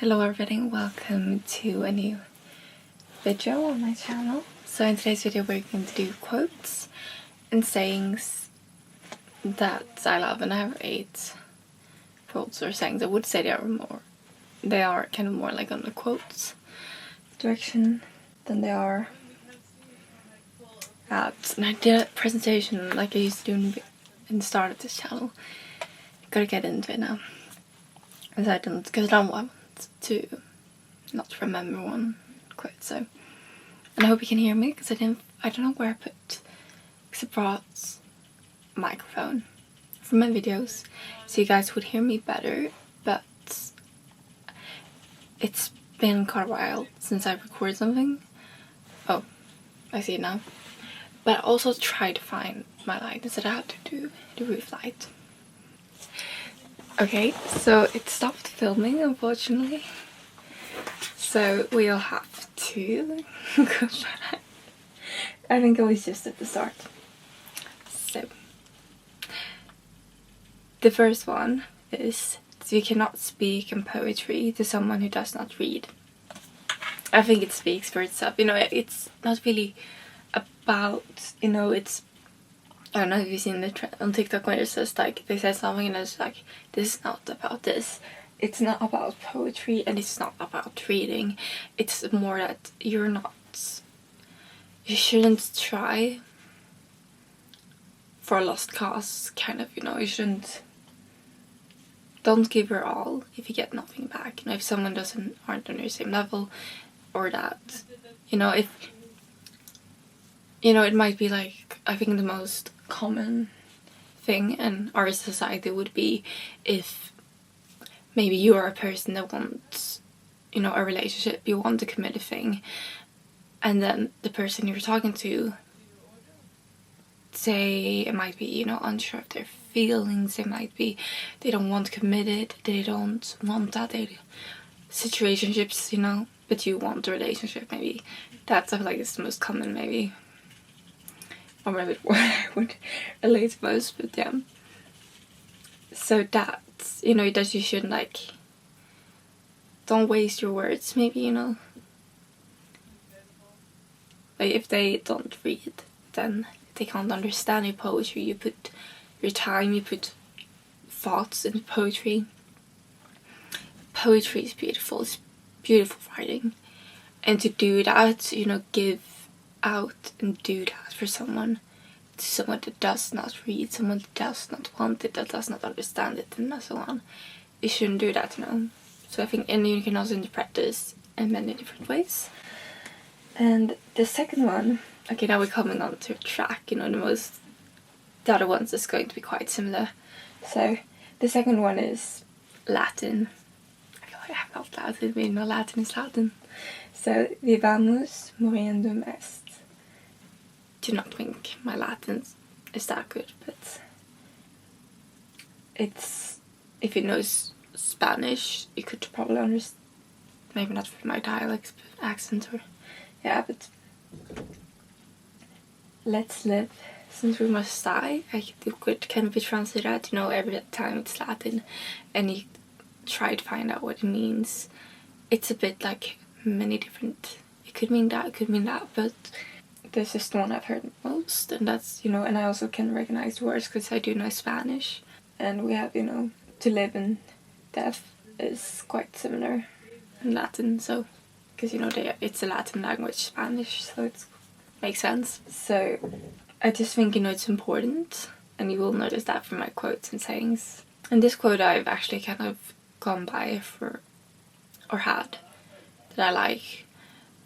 Hello everybody, welcome to a new video on my channel. So in today's video we're going to do quotes and sayings that I love, and I have 8 quotes or sayings. I would say they are kind of more like on the quotes direction than they are at. And I did a presentation like I used to do in the start of this channel. Gotta get into it now. Because I don't want to not remember one quote, so. And I hope you can hear me, because I don't know where I put, because I brought a microphone for my videos, so you guys would hear me better, but it's been quite a while since I've recorded something. Oh, I see it now. But I also tried to find my light instead I had to do the roof light. Okay, so it stopped filming, unfortunately. So we'll have to go try. I think it was just at the start. So the first one is that you cannot speak in poetry to someone who does not read. I think it speaks for itself. You know, it's not really about, you know, it's, I don't know if you've seen the trend on TikTok when it says like, they say something and it's like, this is not about this. It's not about poetry and it's not about reading. It's more that you shouldn't try for a lost cause, kind of, you know. You don't give your all if you get nothing back. You know, if someone aren't on your same level, or that, you know, if, you know, it might be like, I think the most common thing in our society would be if maybe you are a person that wants, you know, a relationship, you want to commit a thing, and then the person you're talking to, say it might be, you know, unsure of their feelings, it might be they don't want committed, they don't want that, situationships, you know, but you want a relationship, maybe. That's, I feel like, it's the most common, maybe. Or maybe what I would relate to most, but yeah. So that's, you know, that you shouldn't, like, don't waste your words, maybe, you know. Like, if they don't read, then they can't understand your poetry. You put your time, you put thoughts into poetry. Poetry is beautiful, it's beautiful writing. And to do that, you know, give out and do that for someone that does not read, someone that does not want it, that does not understand it, and so on. You shouldn't do that, you know. So I think, and you can also interpret this in many different ways. And the second one, okay, now we're coming on to a track, you know, the other ones is going to be quite similar. So the second one is Latin. I feel like I felt Latin, but you know, Latin is Latin. So, Vivamus, moriendum est. Do not think my Latin is that good, but it's, if you know Spanish, you could probably understand, maybe not with my dialect, but accent, or, yeah, but let's live since we must die. It could kind of be translated that, you know, every time it's Latin and you try to find out what it means. It's a bit like many different, it could mean that, it could mean that, but this is the one I've heard most, and that's, you know, and I also can recognize words because I do know Spanish, and we have, you know, to live and death is quite similar in Latin, so, because, you know, it's a Latin language, Spanish, so it makes sense. So I just think, you know, it's important, and you will notice that from my quotes and sayings. And this quote I've actually kind of gone by for, or had, that I like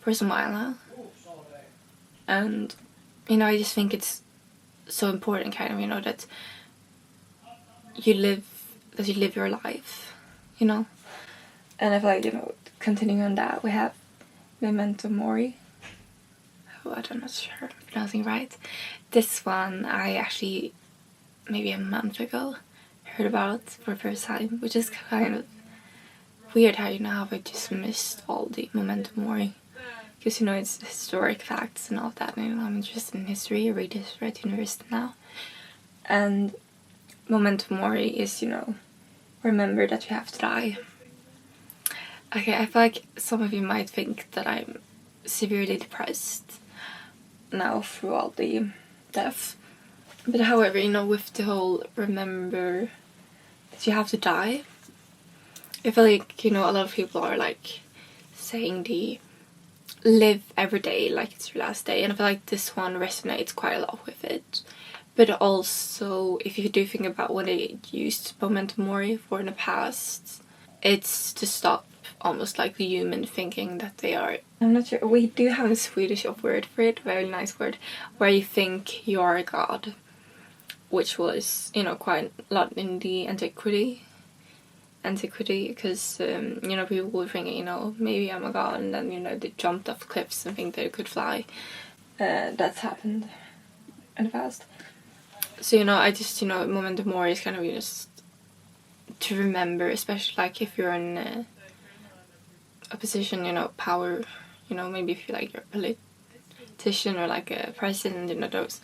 for some while now. And, you know, I just think it's so important, kind of, you know, that you live your life, you know. And I feel like, you know, continuing on that, we have Memento, mori. Oh, I'm not sure if I'm pronouncing right. This one I actually, maybe a month ago, heard about for the first time, which is kind of weird how, you know, how I just missed all the Memento, mori. Because, you know, it's historic facts and all of that, and, you know, I'm interested in history, I read history at university now. And Memento, mori is, you know, remember that you have to die. Okay, I feel like some of you might think that I'm severely depressed now throughout the death. But however, you know, with the whole remember that you have to die, I feel like, you know, a lot of people are like saying the live every day like it's your last day, and I feel like this one resonates quite a lot with it. But also, if you do think about what they used Memento mori for in the past, it's to stop almost like the human thinking that they are. I'm not sure, we do have a Swedish word for it, very nice word, where you think you are a god, which was, you know, quite a lot in the antiquity, because, you know, people were thinking, you know, maybe I'm a god, and then, you know, they jumped off cliffs and think they could fly. That's happened in the past. So, you know, I just, you know, Memento mori is kind of just to remember, especially like if you're in a position, you know, power, you know, maybe if you're like a politician or like a president, you know, those,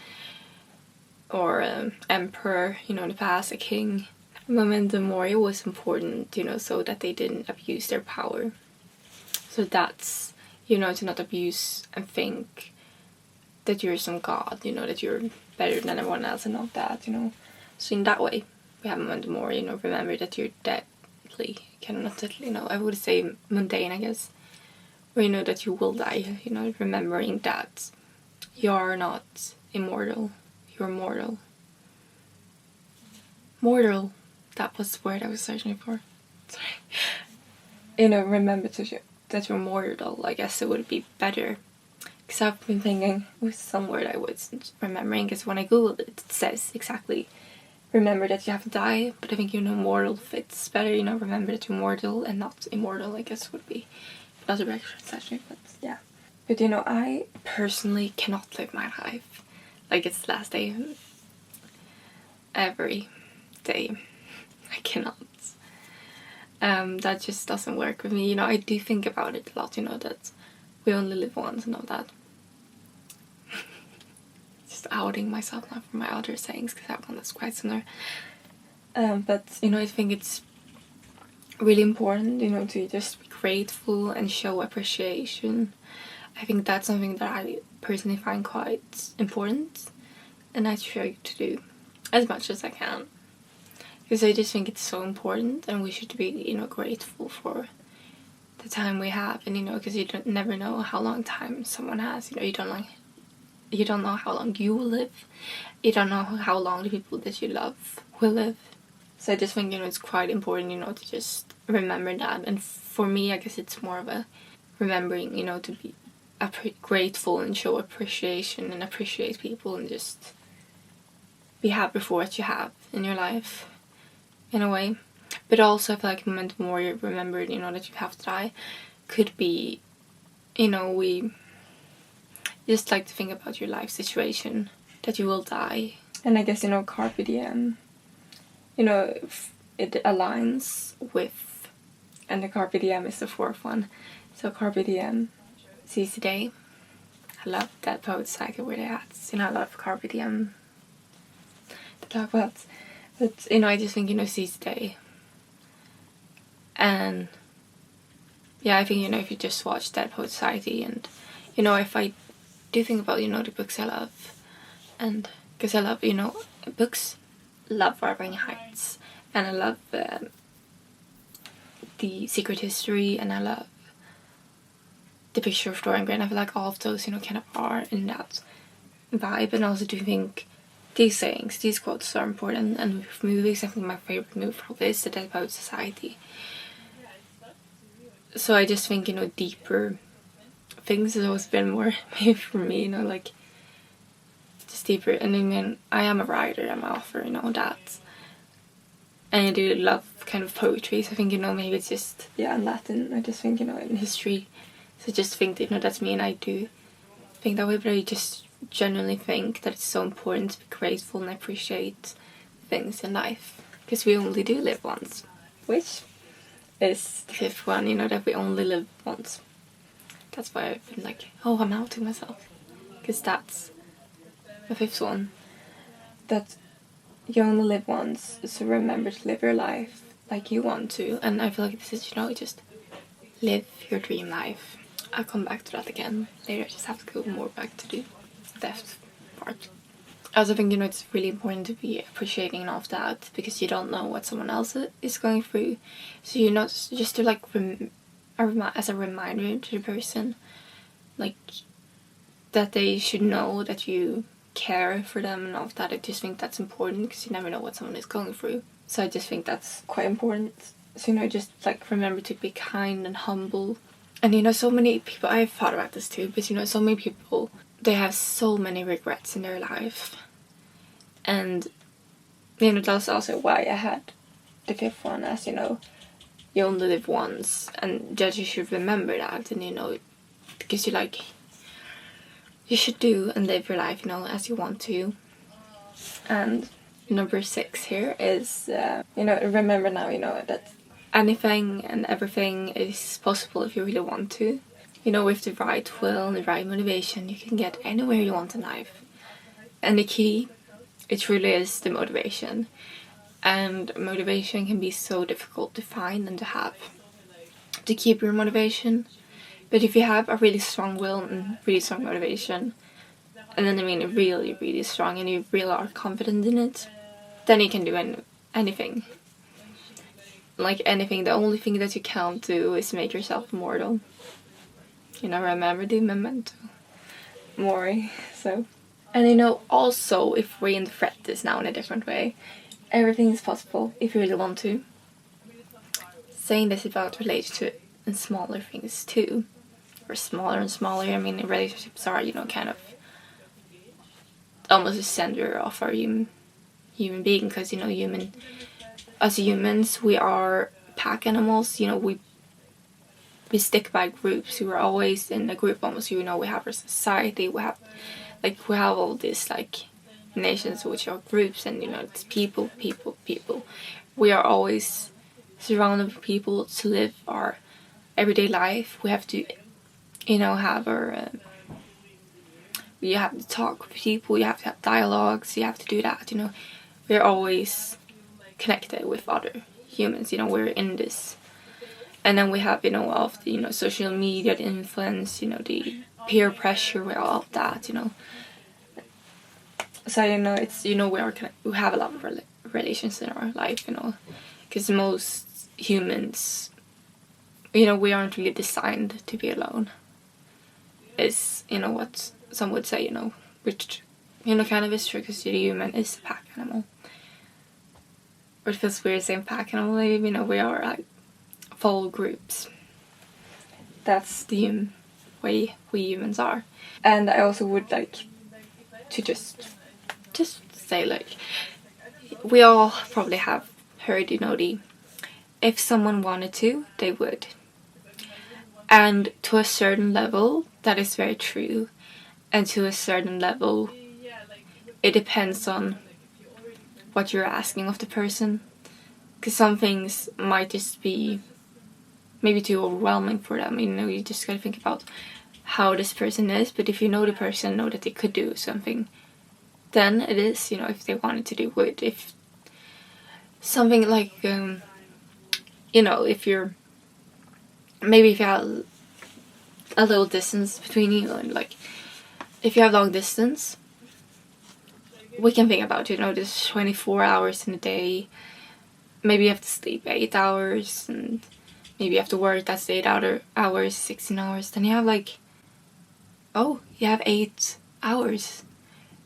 or emperor, you know, in the past, a king. Memento mori was important, you know, so that they didn't abuse their power. So that's, you know, to not abuse and think that you're some god, you know, that you're better than everyone else and not that, you know. So in that way, we have Memento mori, you know, remember that you're deadly, kind of not deadly, you know, I would say mundane, I guess, where you know that you will die, you know, remembering that you're not immortal, you're mortal. Mortal, that was the word I was searching for. Sorry. You know, remember that you're mortal, I guess it would be better. Because I've been thinking with some word I wasn't remembering, because when I googled it, it says exactly remember that you have to die, but I think, you know, mortal fits better, you know, remember that you're mortal and not immortal, I guess would be another translation, but yeah. But you know, I personally cannot live my life like it's the last day every day. I cannot. That just doesn't work with me, you know. I do think about it a lot, you know, that we only live once and all that. Just outing myself now for my other sayings, because I have one that's quite similar. But, you know, I think it's really important, you know, to just be grateful and show appreciation. I think that's something that I personally find quite important, and I try to do as much as I can. Because I just think it's so important, and we should be, you know, grateful for the time we have, and, you know, because you never know how long time someone has, you know, you don't know how long you will live, you don't know how long the people that you love will live. So I just think, you know, it's quite important, you know, to just remember that. And for me, I guess it's more of a remembering, you know, to be grateful and show appreciation and appreciate people and just be happy for what you have in your life, in a way. But also I feel like Memento mori, remember, you know, that you have to die, could be, you know, we just like to think about your life situation, that you will die. And I guess, you know, Carpe diem, you know, it aligns with, and the Carpe diem is the fourth one. So Carpe diem, seize the day. I love that poet cycle where they had, you know, a lot of Carpe diem to talk about. But, you know, I just think, you know, seize the day. And yeah, I think, you know, if you just watch Dead Poet Society, and, you know, if I do think about, you know, the books I love, and because I love, you know, books, love Wuthering Heights, and I love The Secret History, and I love The Picture of Dorian Gray, and I feel like all of those, you know, kind of are in that vibe. And I also do think these sayings, these quotes are important. And with movies, I think my favourite movie probably is The Dead Poet Society. So I just think, you know, deeper things has always been more maybe for me, you know, like just deeper. And I mean, I am a writer, I'm an author, you know, that. And I do love kind of poetry, so I think, you know, maybe it's just, yeah, in Latin, I just think, you know, in history. So I just think that, you know, that's me, and I do think that way, but I just genuinely think that it's so important to be grateful and appreciate things in life, because we only do live once, which is the fifth one, you know, that we only live once. That's why I've been like, oh, I'm outing myself, because that's the fifth one, that you only live once, so remember to live your life like you want to. And I feel like this is, you know, just live your dream life. I'll come back to that again later. I just have to go more back to the depth part. I also think, it's really important to be appreciating of that, because you don't know what someone else is going through. So just to like as a reminder to the person, like, that they should know that you care for them and all of that. I just think that's important, because you never know what someone is going through. So I just think that's quite important. So, just like remember to be kind and humble. And so many people, I've thought about this too, but so many people, they have so many regrets in their life. And that's also why I had the fifth one, as you only live once, and that you should remember that. And because you should do and live your life as you want to. And number 6 here is remember now that anything and everything is possible if you really want to. With the right will and the right motivation, you can get anywhere you want in life. And the key, it truly is the motivation. And motivation can be so difficult to find and to have. To keep your motivation. But if you have a really strong will and really strong motivation, and then really, really strong, and you really are confident in it, then you can do anything. Like anything, the only thing that you can't do is make yourself immortal. Remember the Memento, mori. So, and also, if we interpret this now in a different way, everything is possible if you really want to. Saying this about related to and smaller things too, or smaller and smaller. Relationships are kind of almost the center of our human being, because as humans, we are pack animals. We stick by groups. We're always in a group almost. We have our society. We have all these nations, which are groups, and it's people. We are always surrounded with people to live our everyday life. We have to have our you have to talk with people, you have to have dialogues, you have to do that. We're always connected with other humans. We're in this. And then we have all of the social media, the influence, the peer pressure, all of that. So it's we have a lot of relations in our life. Because most humans, we aren't really designed to be alone. Is what some would say, which kind of is true, because the human is a pack animal. Or it feels weird saying pack animal. We are full groups. That's the way we humans are. And I also would like to just say, we all probably have heard if someone wanted to, they would. And to a certain level, that is very true. And to a certain level, it depends on what you're asking of the person. Because some things might just be maybe too overwhelming for them. You just gotta think about how this person is. But if you know the person, know that they could do something, then it is, if they wanted to do it. If something if you're, maybe if you have a little distance between you, and if you have long distance, we can think about there's 24 hours in a day. Maybe you have to sleep 8 hours, and maybe you have to work, that's 8 hours, 16 hours. Then you have you have 8 hours.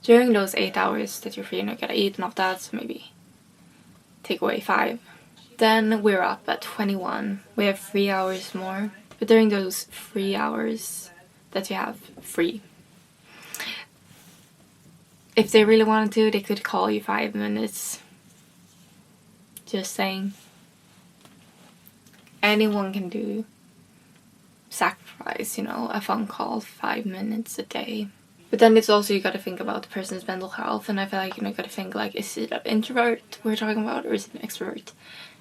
During those 8 hours that you're free, you gotta eat and all that, so maybe take away 5. Then we're up at 21. We have 3 hours more. But during those 3 hours that you have free, if they really wanted to, they could call you 5 minutes. Just saying. Anyone can sacrifice, a phone call, 5 minutes a day. But then it's also, you gotta think about the person's mental health, and I feel you gotta think is it an introvert we're talking about, or is it an extrovert?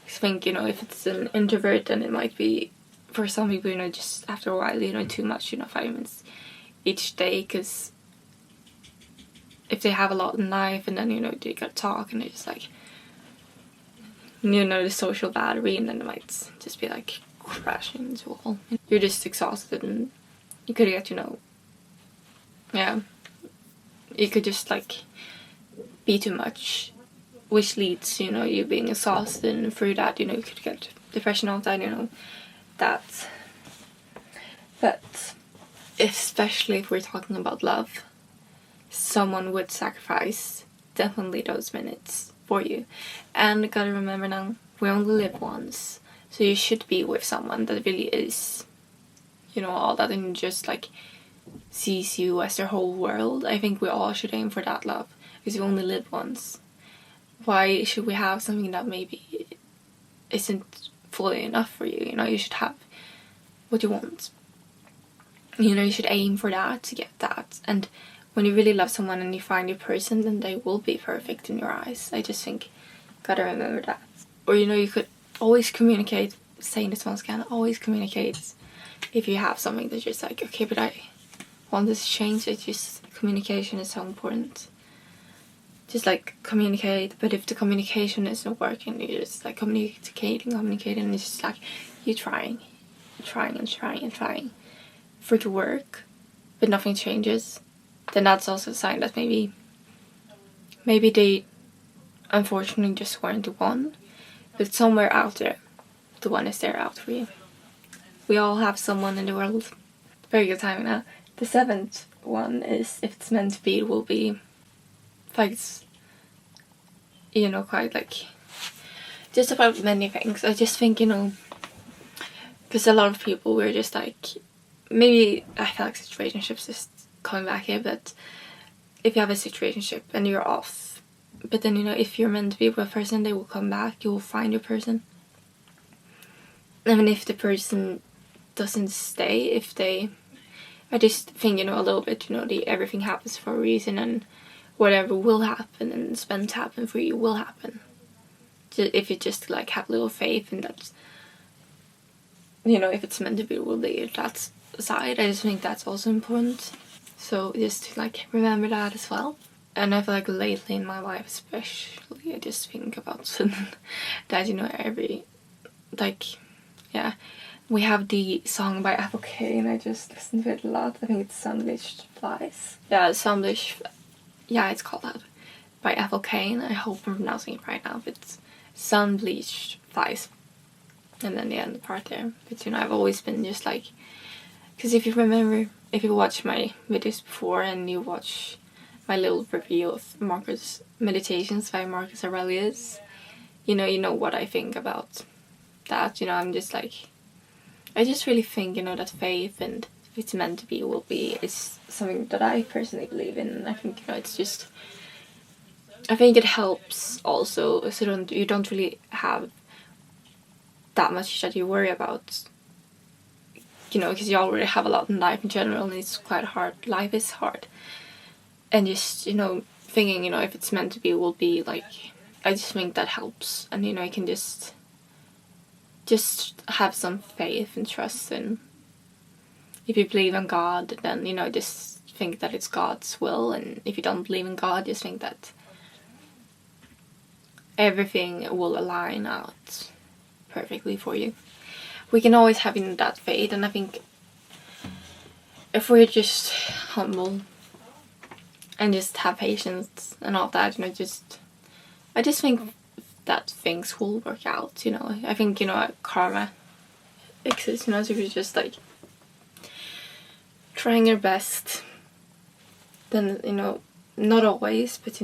I think, if it's an introvert, then it might be, for some people, just after a while, too much, 5 minutes each day, because if they have a lot in life, and then, they gotta talk, and they're just the social battery, and then it might just be crashing into a wall. You're just exhausted, and you could get, you could just like be too much, which leads to, you being exhausted, and through that, you could get depression all that, that. But especially if we're talking about love, someone would sacrifice definitely those minutes for you. And you gotta remember now, we only live once, so you should be with someone that really is, all that, and just like sees you as their whole world. I think we all should aim for that love, because you only live once. Why should we have something that maybe isn't fully enough for you? You should have what you want. You should aim for that, to get that. And when you really love someone and you find your person, then they will be perfect in your eyes. I just think, gotta remember that. Or, you could always communicate, saying this once again, always communicate if you have something that's just like, okay, but I want this to change. It's just, communication is so important. Just like communicate, but if the communication isn't working, you're just like communicating, and it's just like you trying for it to work, but nothing changes, then that's also a sign that maybe they unfortunately just weren't the one, but somewhere out there, the one is there out for you. We all have someone in the world. Very good timing now. The 7th one is, if it's meant to be, it will be. Like, it's, quite like, just about many things. I just think, because a lot of people were just like, maybe I feel like situationships is coming back here, but if you have a situationship and you're off, but then, if you're meant to be with a person, they will come back, you will find your person. I mean, if the person doesn't stay, I just think, a little bit, everything happens for a reason, and whatever will happen and it's meant to happen for you will happen. If you just like have a little faith in that, if it's meant to be, it will be. That's aside, I just think that's also important. So just to like remember that as well. And I feel like lately in my life especially, I just think about that, every, like, yeah. We have the song by FLK, and I just listen to it a lot. I think it's Sun-Bleached Flies. Yeah, it's called that. By FLK, and I hope I'm pronouncing it right now, but it's Sun-Bleached Flies. And then the end part there. But I've always been just like, because if you remember, if you watch my videos before and you watch my little review of Marcus Meditations by Marcus Aurelius, you know what I think about that. I'm just like, I just really think, that faith and if it's meant to be, will be, is something that I personally believe in. And I think, it's just, I think it helps also, so you don't really have that much that you worry about, because you already have a lot in life in general, and it's quite hard. Life is hard. And just, thinking, if it's meant to be, will be, like, I just think that helps. And, I can just have some faith and trust in, if you believe in God, then, just think that it's God's will. And if you don't believe in God, just think that everything will align out perfectly for you. We can always have that faith, and I think if we're just humble and just have patience and all that, I just think that things will work out, I think, karma exists, so if you're just like trying your best, then, not always, but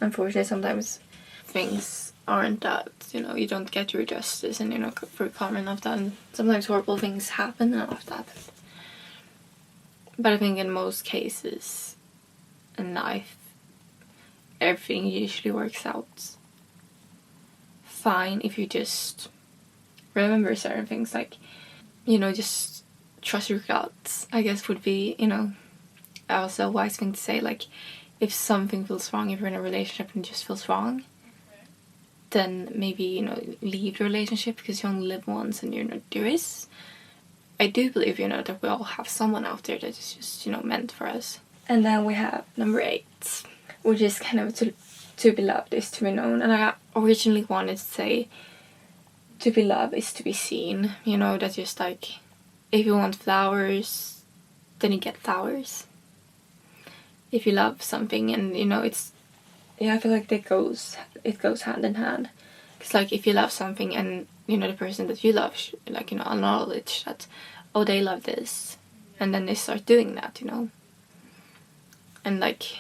unfortunately sometimes things aren't that, you don't get your justice, and for karma and all that, and sometimes horrible things happen and all of that. But I think in most cases in life, everything usually works out fine if you just remember certain things, like, just trust your guts, I guess would be, also a wise thing to say. Like, if something feels wrong, if you're in a relationship and it just feels wrong, then maybe, leave the relationship, because you only live once, and, I do believe, that we all have someone out there that is just, meant for us. And then we have number 8, which is kind of to be loved is to be known. And I originally wanted to say to be loved is to be seen. You know, that's just like, if you want flowers, then you get flowers. If you love something, and you know, it's, yeah, I feel like it goes hand in hand. Because like, if you love something and you know the person that you love, like, you know, acknowledge that, oh, they love this, and then they start doing that, you know. And like,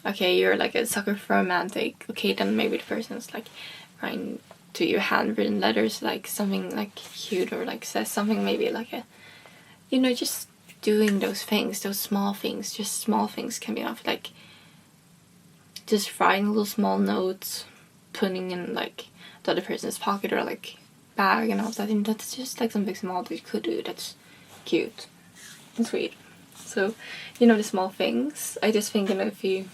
okay, you're like a sucker for romantic, okay, then maybe the person's like writing to you handwritten letters, like something like cute, or like says something, maybe like a, you know, just doing those things, those small things, just small things can be enough. Like just writing little small notes, putting in like the other person's pocket or like bag and all that, and that's just like something small that you could do that's cute and sweet. So, you know, the small things, I just think, you know, if you,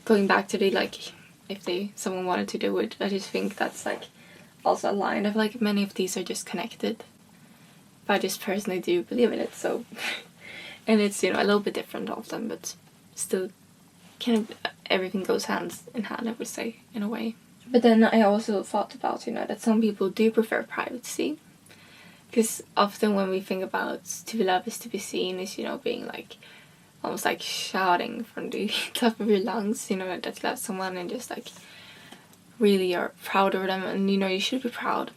going back to the like, if someone wanted to do it, I just think that's like also aligned. I feel like many of these are just connected, but I just personally do believe in it. So and it's, you know, a little bit different of them, but still kind of everything goes hand in hand, I would say, in a way. But then I also thought about, you know, that some people do prefer privacy, because often when we think about to be loved is to be seen, is, you know, being like almost like shouting from the top of your lungs, you know, that you love someone, and just like really are proud of them, and you know, you should be proud.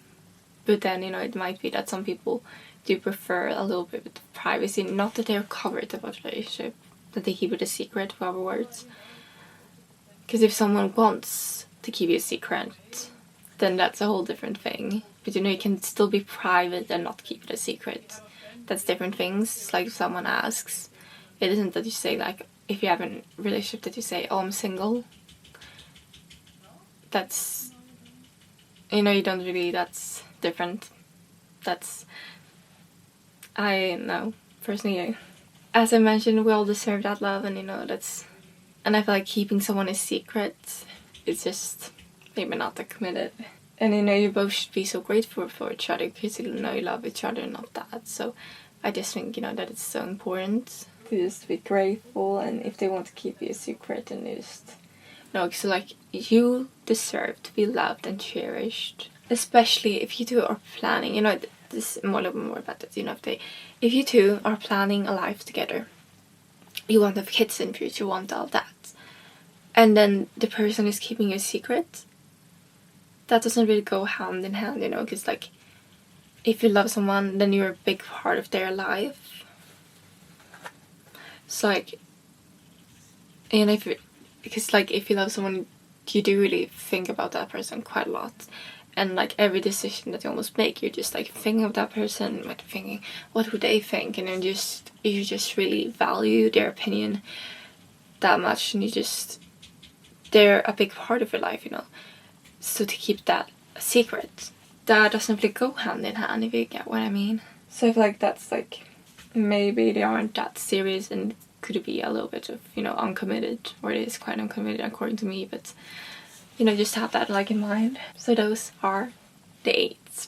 But then, you know, it might be that some people do prefer a little bit of privacy, not that they're covered about the relationship, that they keep it a secret, in other words. Because if someone wants to keep you a secret, then that's a whole different thing. But you know, you can still be private and not keep it a secret. That's different things. It's like if someone asks, it isn't that you say, like, if you have a relationship, that you say, oh, I'm single. That's, you know, you don't really, that's different. That's, I know, personally, as I mentioned, we all deserve that love, and you know, that's, and I feel like keeping someone a secret is just maybe not that committed. And you know, you both should be so grateful for each other, because you know you love each other, not that. So I just think, you know, that it's so important to just be grateful, and if they want to keep you a secret, then you just, no, so like, you deserve to be loved and cherished. Especially if you two are planning, you know, this is a little bit more about that, you know, if you two are planning a life together, you want to have kids in the future, you want all that, and then the person is keeping you a secret, that doesn't really go hand in hand, you know, because like, if you love someone, then you're a big part of their life. So like, and because like, if you love someone, you do really think about that person quite a lot, and like every decision that you almost make, you're just like thinking of that person, like thinking, what would they think, and then you just really value their opinion that much, and they're a big part of your life, you know. So to keep that a secret, that doesn't really go hand in hand, if you get what I mean. So I feel like that's like, maybe they aren't that serious, and could be a little bit of, you know, uncommitted, or it is quite uncommitted according to me, but you know, just have that like in mind. So those are the 8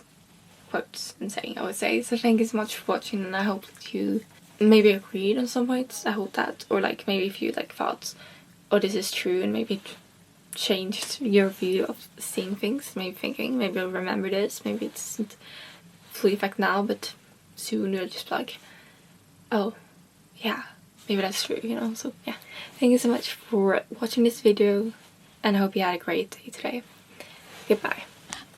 quotes and saying, I would say. So thank you so much for watching, and I hope that you maybe agreed on some points. I hope that, or like maybe if you like thought, oh, this is true, and maybe it changed your view of seeing things, maybe thinking, maybe I'll remember this, maybe it doesn't fully affect now, but soon you'll just be like, oh yeah, maybe that's true, you know. So yeah, thank you so much for watching this video, and I hope you had a great day today. Goodbye.